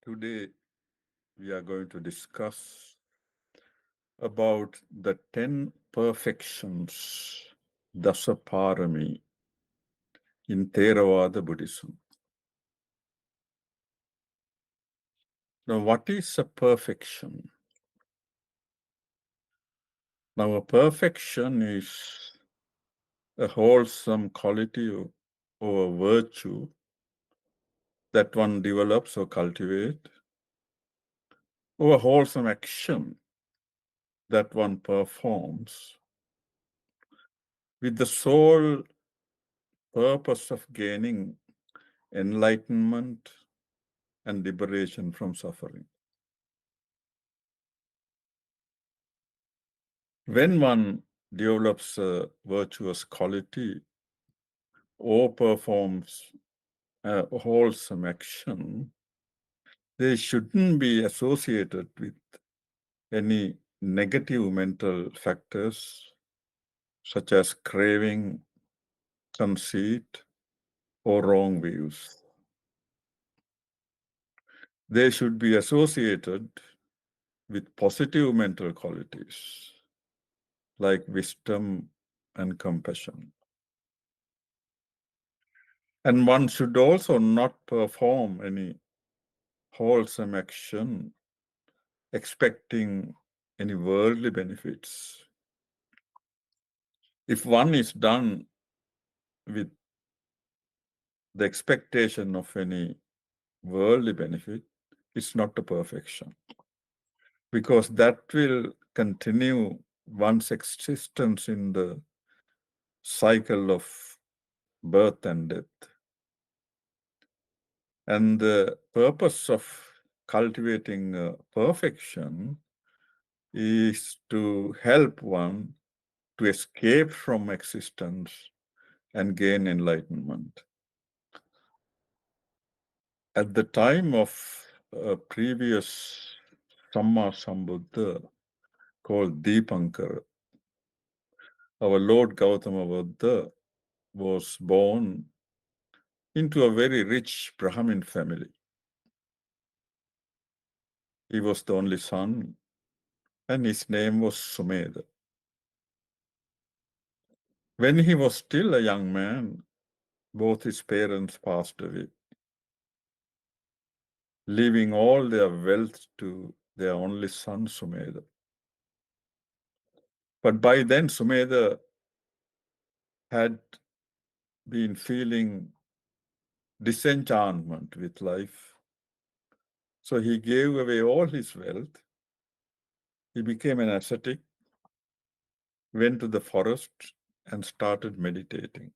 Today, we are going to discuss about the 10 perfections, dasa parami, in Theravada Buddhism. Now, what is a perfection? Now, a perfection is a wholesome quality or a virtue that one develops or cultivates, or a wholesome action that one performs with the sole purpose of gaining enlightenment and liberation from suffering. When one develops a virtuous quality or performs a wholesome action, they shouldn't be associated with any negative mental factors such as craving, conceit, or wrong views. They should be associated with positive mental qualities like wisdom and compassion. And one should also not perform any wholesome action expecting any worldly benefits. If one is done with the expectation of any worldly benefit, it's not a perfection because that will continue one's existence in the cycle of birth and death. And the purpose of cultivating perfection is to help one to escape from existence and gain enlightenment. At the time of a previous Samma Sambuddha called Deepankar, our Lord Gautama Buddha was born into a very rich Brahmin family. He was the only son, and his name was Sumedha. When he was still a young man, both his parents passed away, leaving all their wealth to their only son, Sumedha. But by then, Sumedha had been feeling disenchantment with life. So he gave away all his wealth. He became an ascetic, went to the forest, and started meditating.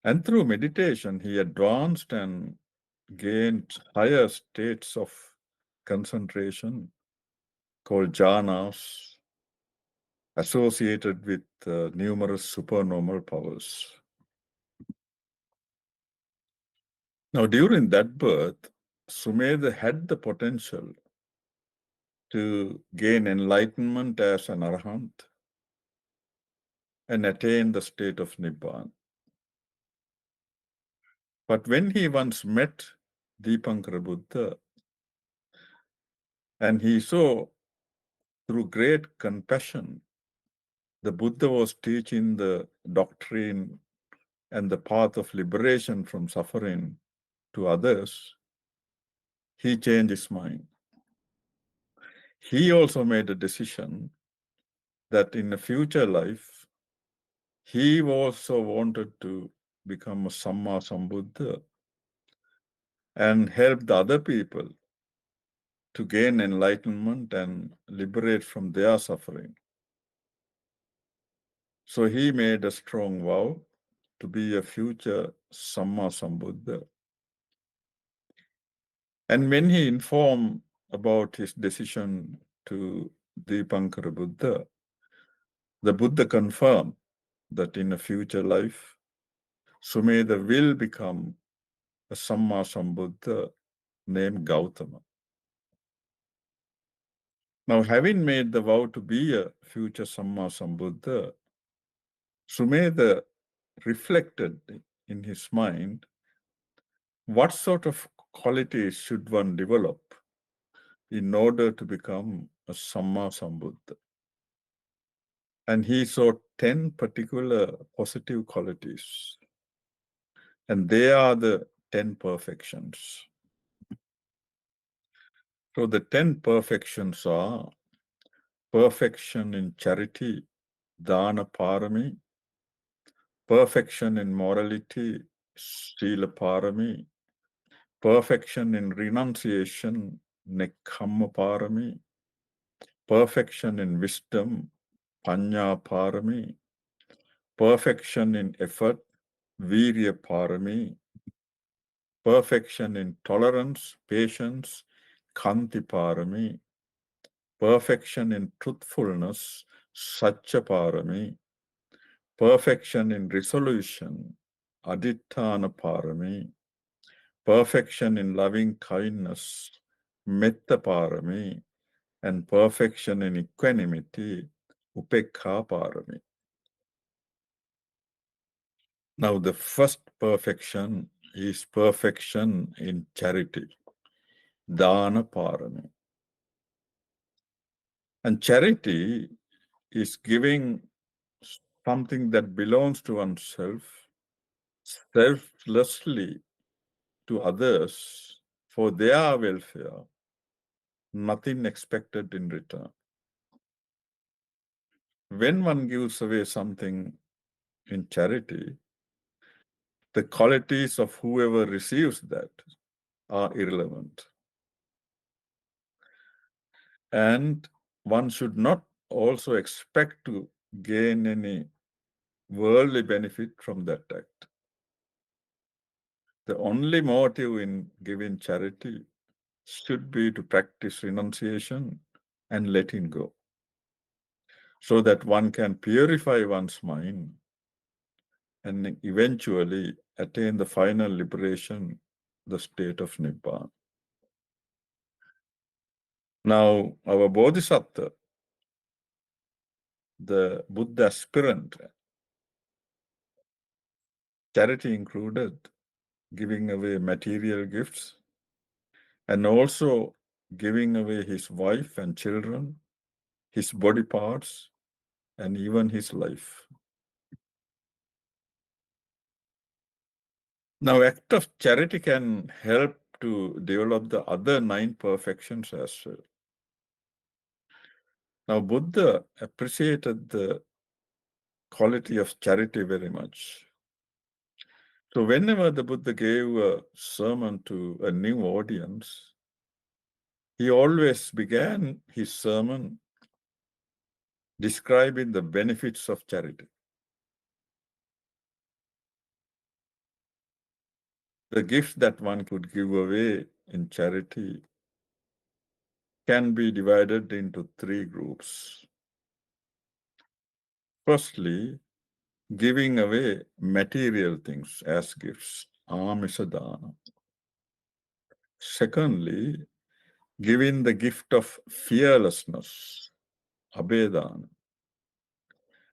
And through meditation, he advanced and gained higher states of concentration called jhanas, associated with numerous supernormal powers. Now, during that birth, Sumedha had the potential to gain enlightenment as an arahant and attain the state of Nibbana. But when he once met Deepankara Buddha, and he saw through great compassion, the Buddha was teaching the doctrine and the path of liberation from suffering to others, he changed his mind. He also made a decision that in a future life, he also wanted to become a Samma Sambuddha and help the other people to gain enlightenment and liberate from their suffering. So he made a strong vow to be a future Samma Sambuddha. And when he informed about his decision to Deepankara Buddha, the Buddha confirmed that in a future life, Sumedha will become a Samma Sambuddha named Gautama. Now, having made the vow to be a future Samma Sambuddha, Sumedha reflected in his mind what sort of qualities should one develop in order to become a Samma Sambuddha? And he saw 10 particular positive qualities. And they are the 10 perfections. So the 10 perfections are perfection in charity, dana parami, perfection in morality, sila parami, perfection in renunciation, nekkhamma parami, perfection in wisdom, panya parami, perfection in effort, virya parami, perfection in tolerance, patience, khanti parami, perfection in truthfulness, satya parami, perfection in resolution, aditthana parami, perfection in loving kindness, metta parami, and perfection in equanimity, upekha parami. Now, the first perfection is perfection in charity, dana parami. And charity is giving something that belongs to oneself selflessly to others for their welfare, nothing expected in return. When one gives away something in charity, the qualities of whoever receives that are irrelevant. And one should not also expect to gain any worldly benefit from that act. The only motive in giving charity should be to practice renunciation and letting go, so that one can purify one's mind and eventually attain the final liberation, the state of Nibbana. Now, our Bodhisattva, the Buddha aspirant, charity included giving away material gifts and also giving away his wife and children, his body parts, and even his life. Now, act of charity can help to develop the other 9 perfections as well. Now, Buddha appreciated the quality of charity very much. So whenever the Buddha gave a sermon to a new audience, he always began his sermon describing the benefits of charity. The gifts that one could give away in charity can be divided into 3 groups. Firstly, giving away material things as gifts, amisadana. Secondly, giving the gift of fearlessness, abedana.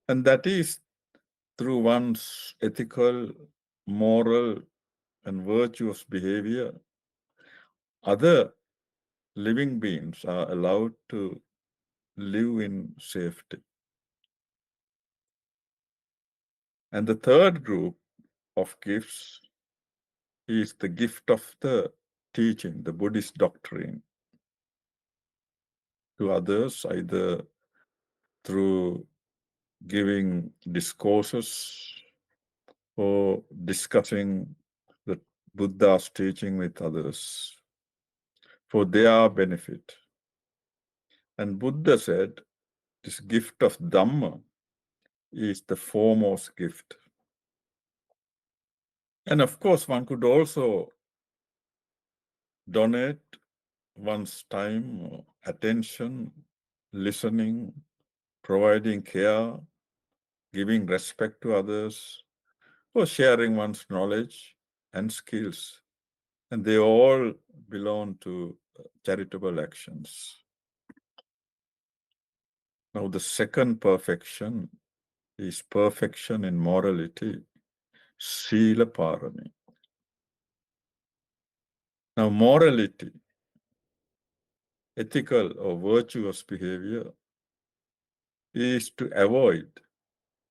And that is through one's ethical, moral, and virtuous behavior, other living beings are allowed to live in safety. And the third group of gifts is the gift of the teaching, the Buddhist doctrine, to others, either through giving discourses or discussing the Buddha's teaching with others for their benefit. And Buddha said this gift of Dhamma is the foremost gift. And of course, one could also donate one's time, attention, listening, providing care, giving respect to others, or sharing one's knowledge and skills. And they all belong to charitable actions. Now, the second perfection is perfection in morality, sila parami. Now, morality, ethical or virtuous behavior, is to avoid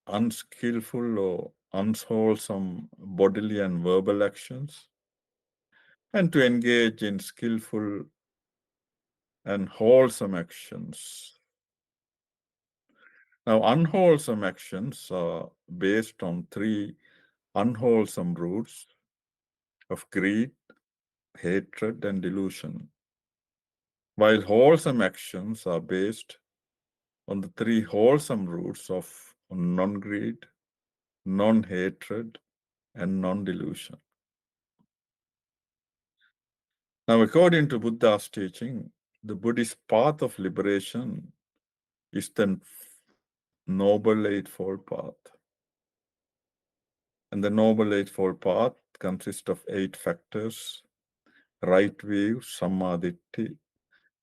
unskillful or unwholesome bodily and verbal actions and to engage in skillful and wholesome actions. Now, unwholesome actions are based on three unwholesome roots of greed, hatred, and delusion, while wholesome actions are based on the three wholesome roots of non greed, non hatred, and non delusion. Now, according to Buddha's teaching, the Buddhist path of liberation is the Noble Eightfold Path. And the Noble Eightfold Path consists of 8 factors: right view, Sammaditthi;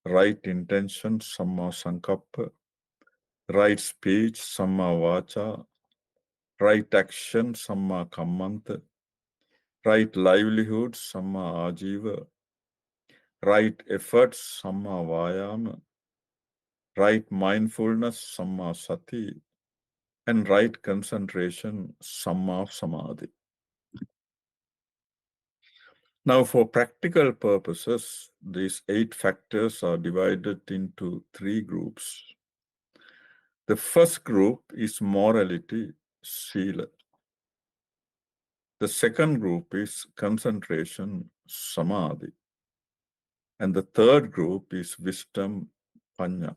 right intention, Samma Sankappa; right speech, Samma Vacha; right action, Samma Kammanta; right livelihood, Samma Ajiva; right efforts, Samma Vayama; right mindfulness, Samma Sati; and right concentration, Samma Samadhi. Now, for practical purposes, these 8 factors are divided into 3 groups. The first group is morality, sila. The second group is concentration, samadhi. And the third group is wisdom, panya.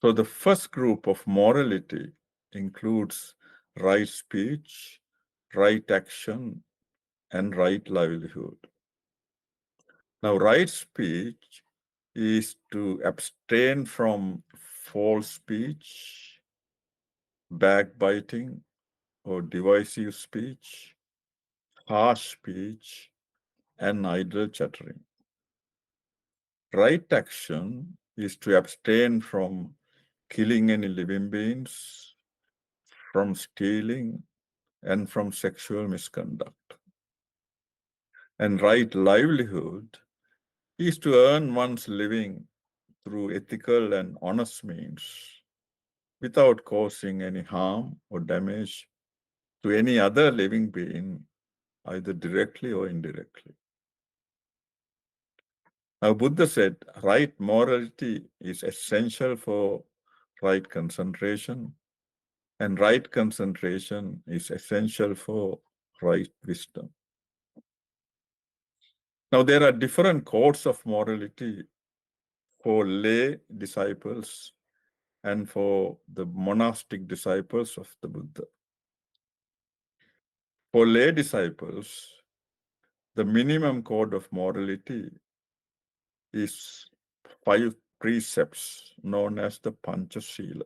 So the first group of morality includes right speech, right action, and right livelihood. Now, right speech is to abstain from false speech, backbiting, or divisive speech, harsh speech, and idle chattering. Right action is to abstain from killing any living beings, from stealing, and from sexual misconduct. And right livelihood is to earn one's living through ethical and honest means without causing any harm or damage to any other living being, either directly or indirectly. Now, Buddha said right morality is essential for right concentration, and right concentration is essential for right wisdom. Now, there are different codes of morality for lay disciples and for the monastic disciples of the Buddha. For lay disciples, the minimum code of morality is 5 precepts known as the Panchasila.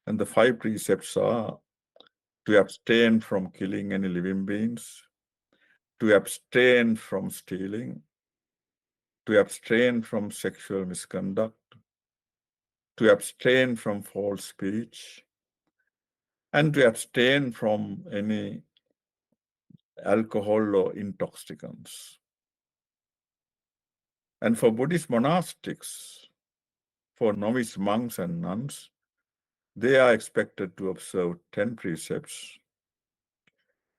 And the 5 precepts are to abstain from killing any living beings, to abstain from stealing, to abstain from sexual misconduct, to abstain from false speech, and to abstain from any alcohol or intoxicants. And for Buddhist monastics, for novice monks and nuns, they are expected to observe 10 precepts,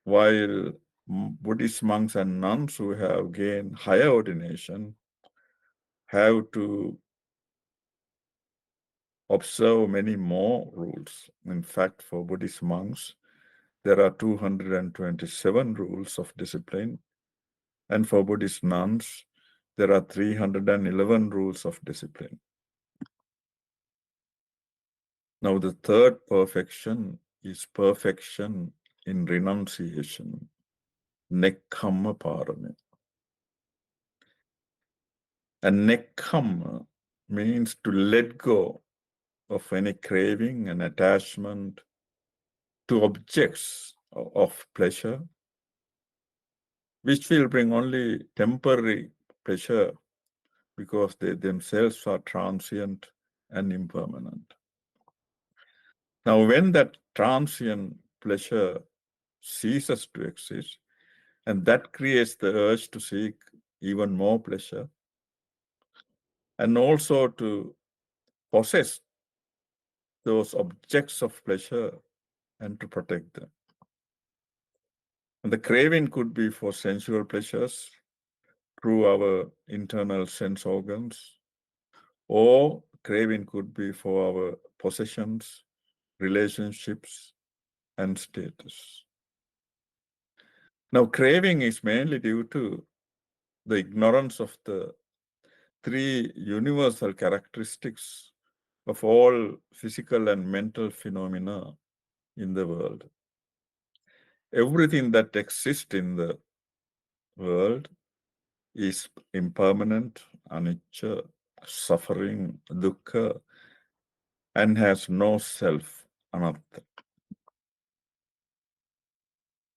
while Buddhist monks and nuns who have gained higher ordination have to observe many more rules. In fact, for Buddhist monks, there are 227 rules of discipline, and for Buddhist nuns, there are 311 rules of discipline. Now, the third perfection is perfection in renunciation, nekkhamma parami. And nekkhamma means to let go of any craving and attachment to objects of pleasure, which will bring only temporary pleasure because they themselves are transient and impermanent. Now, when that transient pleasure ceases to exist, And that creates the urge to seek even more pleasure and also to possess those objects of pleasure and to protect them. And the craving could be for sensual pleasures through our internal sense organs, or craving could be for our possessions, relationships, and status. Now, craving is mainly due to the ignorance of the three universal characteristics of all physical and mental phenomena in the world. Everything that exists in the world is impermanent, anicca, suffering, dukkha, and has no self, anatta.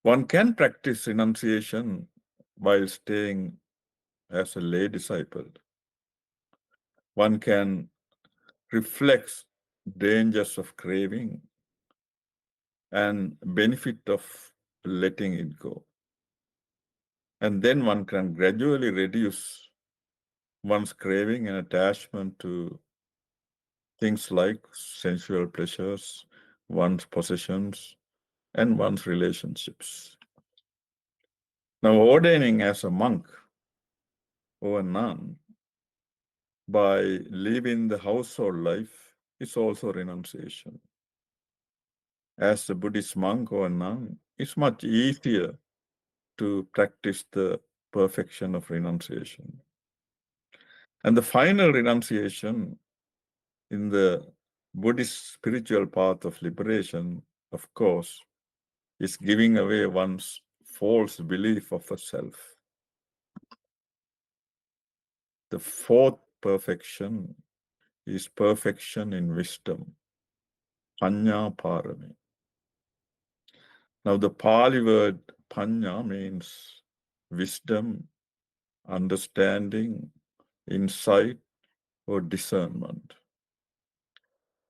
One can practice renunciation while staying as a lay disciple. One can reflect dangers of craving and benefit of letting it go. And then one can gradually reduce one's craving and attachment to things like sensual pleasures, one's possessions, and one's relationships. Now, ordaining as a monk or a nun by living the household life is also renunciation. As a Buddhist monk or a nun, it's much easier to practice the perfection of renunciation. And the final renunciation in the Buddhist spiritual path of liberation, of course, is giving away one's false belief of a self. The fourth perfection is perfection in wisdom, panya parami. Now, the Pali word panya means wisdom, understanding, insight, or discernment.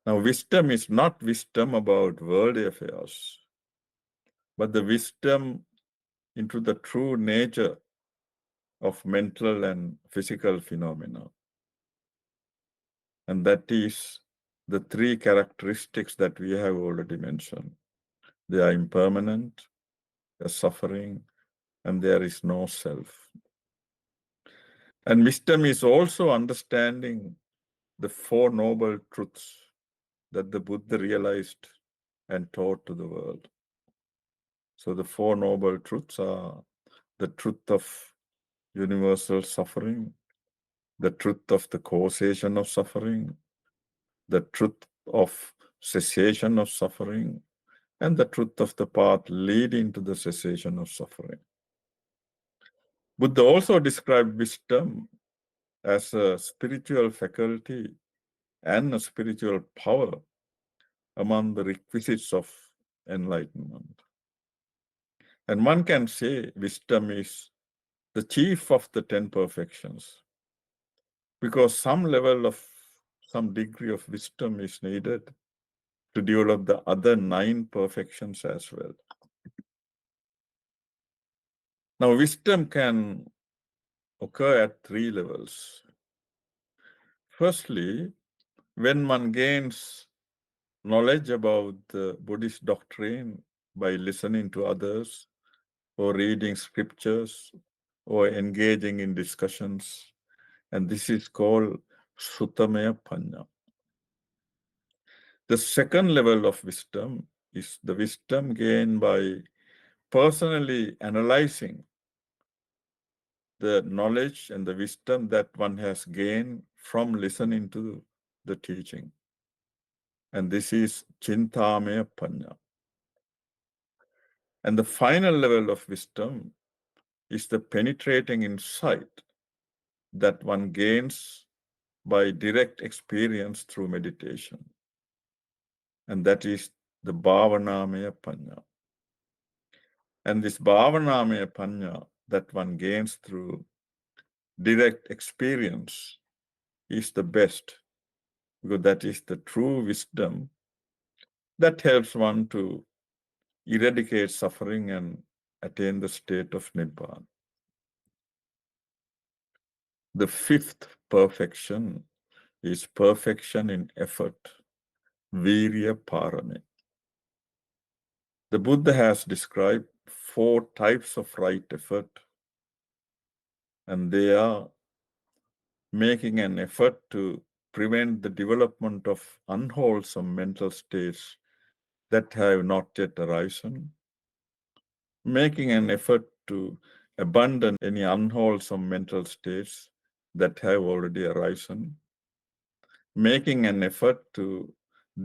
Now, wisdom is not wisdom about worldly affairs, but the wisdom into the true nature of mental and physical phenomena. And that is the three characteristics that we have already mentioned. They are impermanent, they are suffering, and there is no self. And wisdom is also understanding the Four Noble Truths that the Buddha realized and taught to the world. So the Four Noble Truths are the truth of universal suffering, the truth of the causation of suffering, the truth of cessation of suffering, and the truth of the path leading to the cessation of suffering. Buddha also described wisdom as a spiritual faculty and a spiritual power among the requisites of enlightenment. And one can say wisdom is the chief of the 10 perfections, because some degree of wisdom is needed to develop the other 9 perfections as well. Now, wisdom can occur at 3 levels. Firstly, when one gains knowledge about the Buddhist doctrine by listening to others, or reading scriptures, or engaging in discussions, and this is called Suttamaya Panya. The second level of wisdom is the wisdom gained by personally analyzing the knowledge and the wisdom that one has gained from listening to the teaching. And this is Chintamaya Panya. And the final level of wisdom is the penetrating insight that one gains by direct experience through meditation. And that is the Bhavanamaya Panya. And this Bhavanamaya Panya that one gains through direct experience is the best, because that is the true wisdom that helps one to eradicate suffering and attain the state of Nibbana. The fifth perfection is perfection in effort, virya parami. The Buddha has described 4 types of right effort, and they are making an effort to prevent the development of unwholesome mental states that have not yet arisen, making an effort to abandon any unwholesome mental states that have already arisen, making an effort to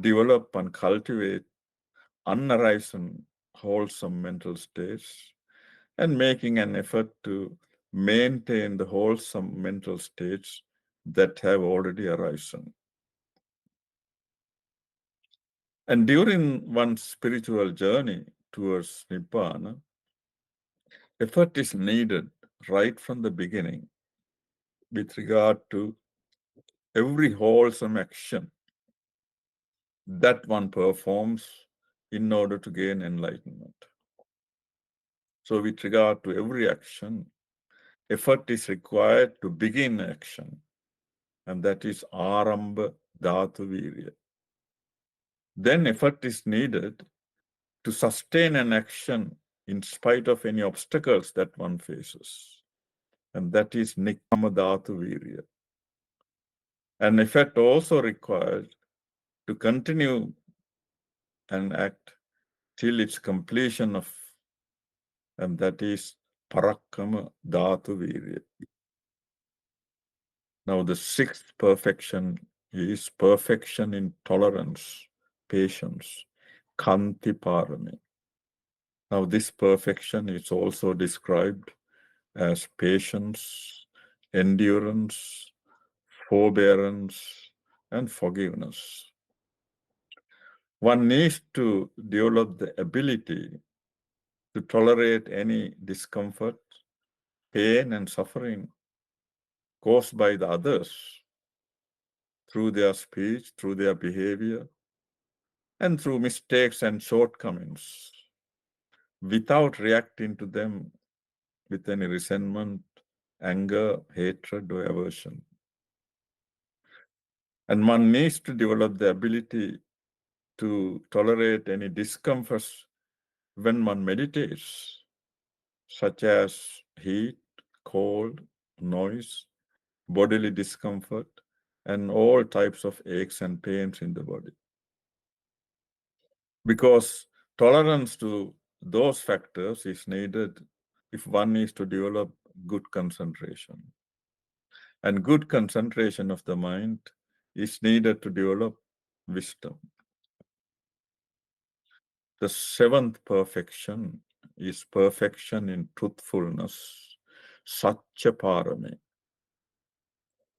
develop and cultivate unarisen wholesome mental states, and making an effort to maintain the wholesome mental states that have already arisen. And during one's spiritual journey towards Nibbana, effort is needed right from the beginning with regard to every wholesome action that one performs in order to gain enlightenment. So, with regard to every action, effort is required to begin action, and that is aramba dhatu virya. Then effort is needed to sustain an action in spite of any obstacles that one faces, and that is nikkama dhatu virya. An effort also required to continue an act till its completion of, and that is parakkama dhatu virya. Now, the sixth perfection is perfection in tolerance, patience, kanti parami. Now, this perfection is also described as patience, endurance, forbearance, and forgiveness. One needs to develop the ability to tolerate any discomfort, pain, and suffering caused by the others through their speech, through their behavior, and through mistakes and shortcomings without reacting to them with any resentment, anger, hatred, or aversion. And one needs to develop the ability to tolerate any discomforts when one meditates, such as heat, cold, noise, bodily discomfort, and all types of aches and pains in the body. Because tolerance to those factors is needed if one needs to develop good concentration. And good concentration of the mind is needed to develop wisdom. The seventh perfection is perfection in truthfulness, satya parami.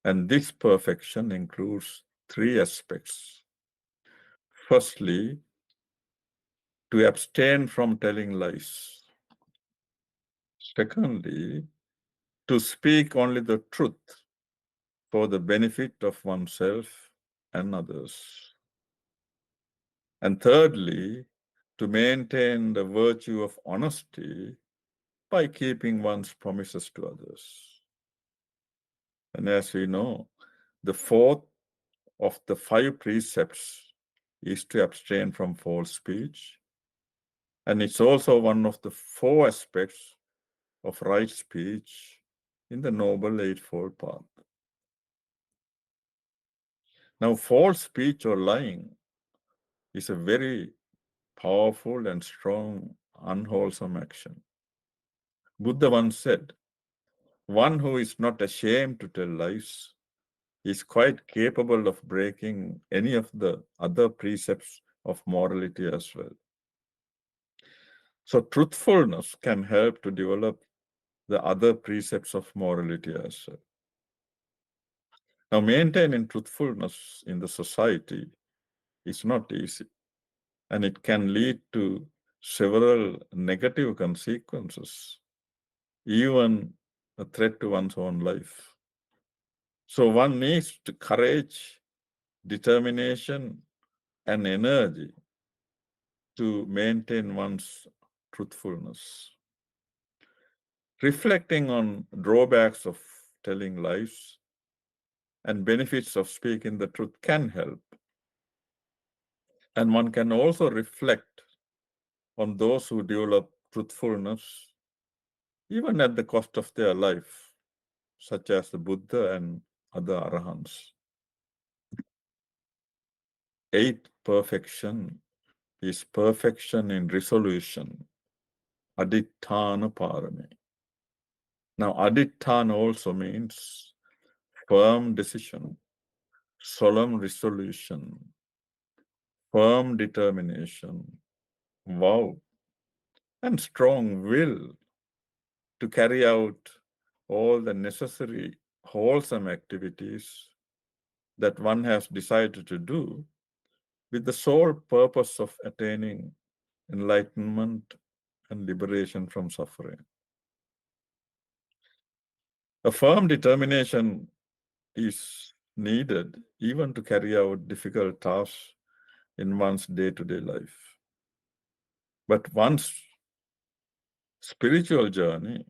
And this perfection includes 3 aspects. Firstly, to abstain from telling lies. Secondly, to speak only the truth for the benefit of oneself and others. And thirdly, to maintain the virtue of honesty by keeping one's promises to others. And as we know, the fourth of the 5 precepts is to abstain from false speech. And it's also one of the 4 aspects of right speech in the Noble Eightfold Path. Now, false speech or lying is a very powerful and strong, unwholesome action. Buddha once said, one who is not ashamed to tell lies is quite capable of breaking any of the other precepts of morality as well. So, truthfulness can help to develop the other precepts of morality as well. Now, maintaining truthfulness in the society is not easy, and it can lead to several negative consequences, even a threat to one's own life. So one needs to courage, determination, and energy to maintain one's truthfulness. Reflecting on drawbacks of telling lies and benefits of speaking the truth can help. And one can also reflect on those who develop truthfulness, even at the cost of their life, such as the Buddha and other Arahants. Eighth perfection is perfection in resolution, aditthana parami. Now, aditthana also means firm decision, solemn resolution, firm determination, vow, and strong will to carry out all the necessary wholesome activities that one has decided to do with the sole purpose of attaining enlightenment and liberation from suffering. A firm determination is needed even to carry out difficult tasks in one's day-to-day life. But one's spiritual journey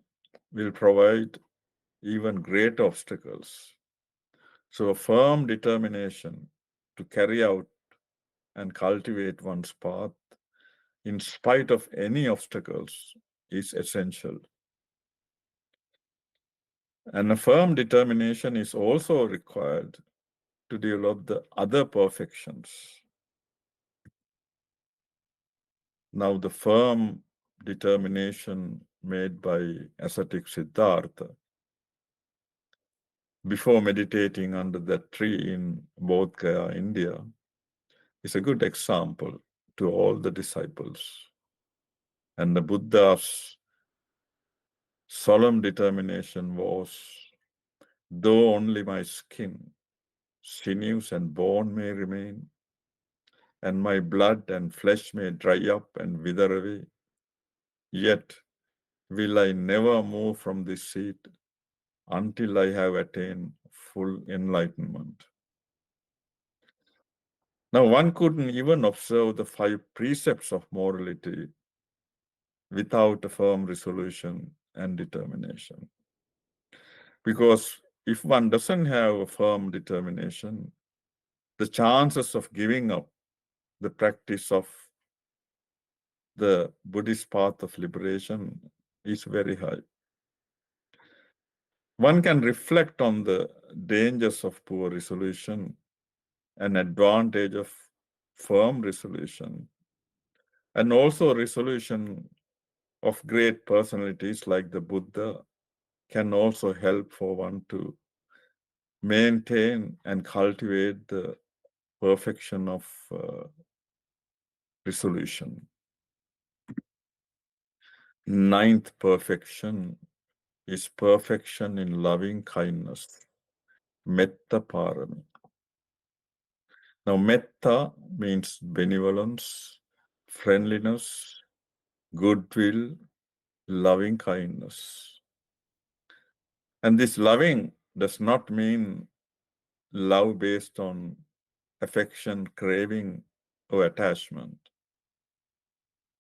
will provide even great obstacles. So, a firm determination to carry out and cultivate one's path in spite of any obstacles is essential. And a firm determination is also required to develop the other perfections. Now, the firm determination made by ascetic Siddhartha before meditating under that tree in Bodh Gaya, India, is a good example to all the disciples. And the Buddha's solemn determination was, though only my skin, sinews, and bone may remain, and my blood and flesh may dry up and wither away, yet will I never move from this seat until I have attained full enlightenment. Now, one couldn't even observe the 5 precepts of morality without a firm resolution and determination. Because if one doesn't have a firm determination, the chances of giving up the practice of the Buddhist path of liberation is very high. One can reflect on the dangers of poor resolution and advantage of firm resolution, and also resolution of great personalities like the Buddha can also help for one to maintain and cultivate the perfection of resolution. Ninth perfection is perfection in loving kindness, metta parami. Now, metta means benevolence, friendliness, goodwill, loving kindness. And this loving does not mean love based on affection, craving, or attachment.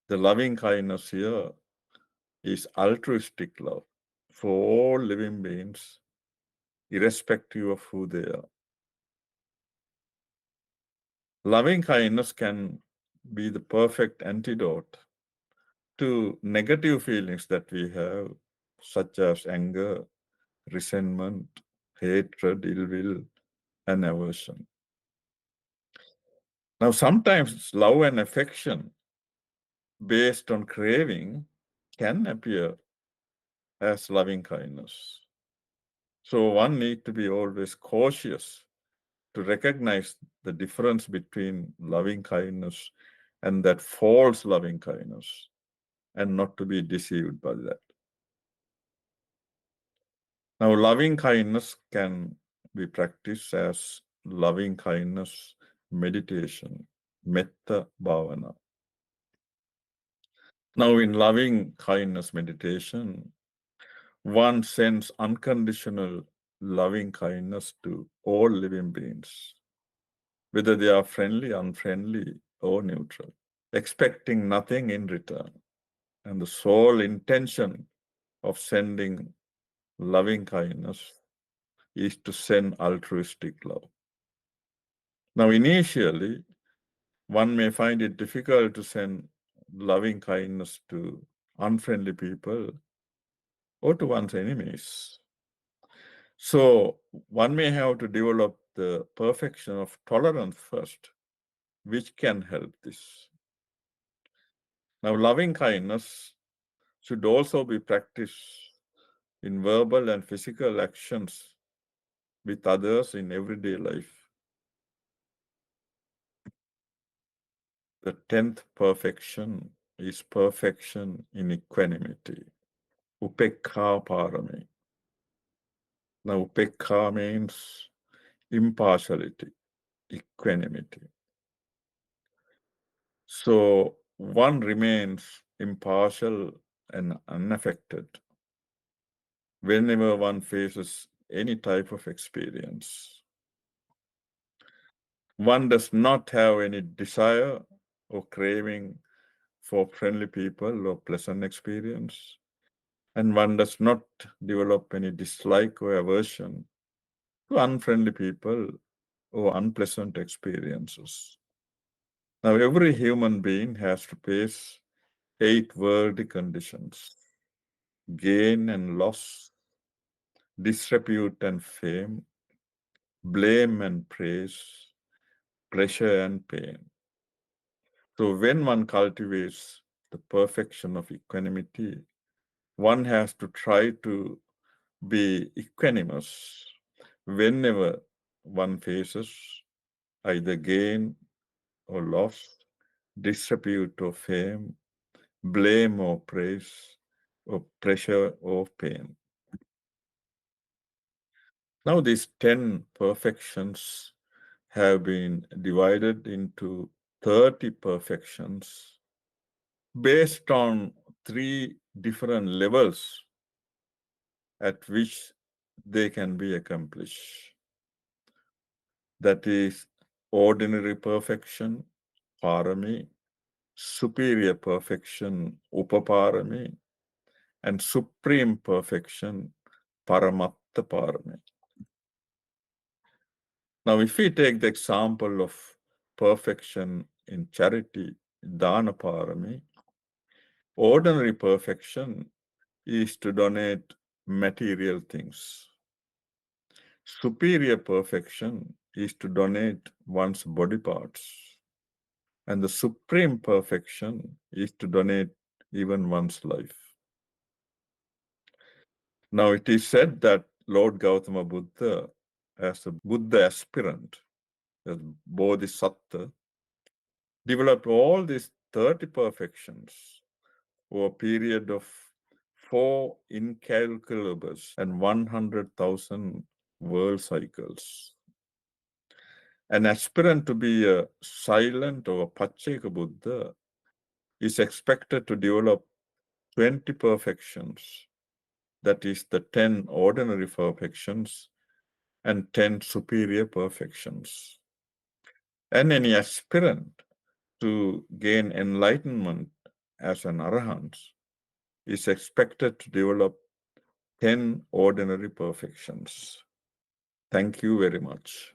The loving kindness here is altruistic love for all living beings, irrespective of who they are. Loving kindness can be the perfect antidote to negative feelings that we have, such as anger, resentment, hatred, ill will, and aversion. Now, sometimes love and affection based on craving can appear as loving kindness. So one need to be always cautious to recognize the difference between loving kindness and that false loving kindness, and not to be deceived by that. Now, loving kindness can be practiced as loving kindness meditation, metta bhavana. Now, in loving kindness meditation, one sends unconditional loving kindness to all living beings, whether they are friendly, unfriendly, or neutral, expecting nothing in return. And the sole intention of sending loving kindness is to send altruistic love. Now, initially, one may find it difficult to send loving kindness to unfriendly people or to one's enemies. So, one may have to develop the perfection of tolerance first, which can help this. Now, loving kindness should also be practiced in verbal and physical actions with others in everyday life. The 10th perfection is perfection in equanimity. Upekha parami. Now, upekha means impartiality, equanimity. So, one remains impartial and unaffected whenever one faces any type of experience. One does not have any desire or craving for friendly people or pleasant experience, and one does not develop any dislike or aversion to unfriendly people or unpleasant experiences. Now, every human being has to face 8 worldly conditions: gain and loss, disrepute and fame, blame and praise, pleasure and pain. So, when one cultivates the perfection of equanimity, one has to try to be equanimous whenever one faces either gain or loss, disrepute or fame, blame or praise, or pleasure or pain. Now, these 10 perfections have been divided into 30 perfections based on 3 different levels at which they can be accomplished. That is ordinary perfection, parami, superior perfection, upaparami, and supreme perfection, paramatta parami. Now, if we take the example of perfection in charity, dana parami, ordinary perfection is to donate material things. Superior perfection is to donate one's body parts. And the supreme perfection is to donate even one's life. Now, it is said that Lord Gautama Buddha, as a Buddha aspirant, as Bodhisattva, developed all these 30 perfections over a period of 4 incalculable and 100,000 world cycles. An aspirant to be a silent or a Pacceka Buddha is expected to develop 20 perfections, that is, the 10 ordinary perfections and 10 superior perfections. And any aspirant to gain enlightenment as an arahant is expected to develop 10 ordinary perfections. Thank you very much.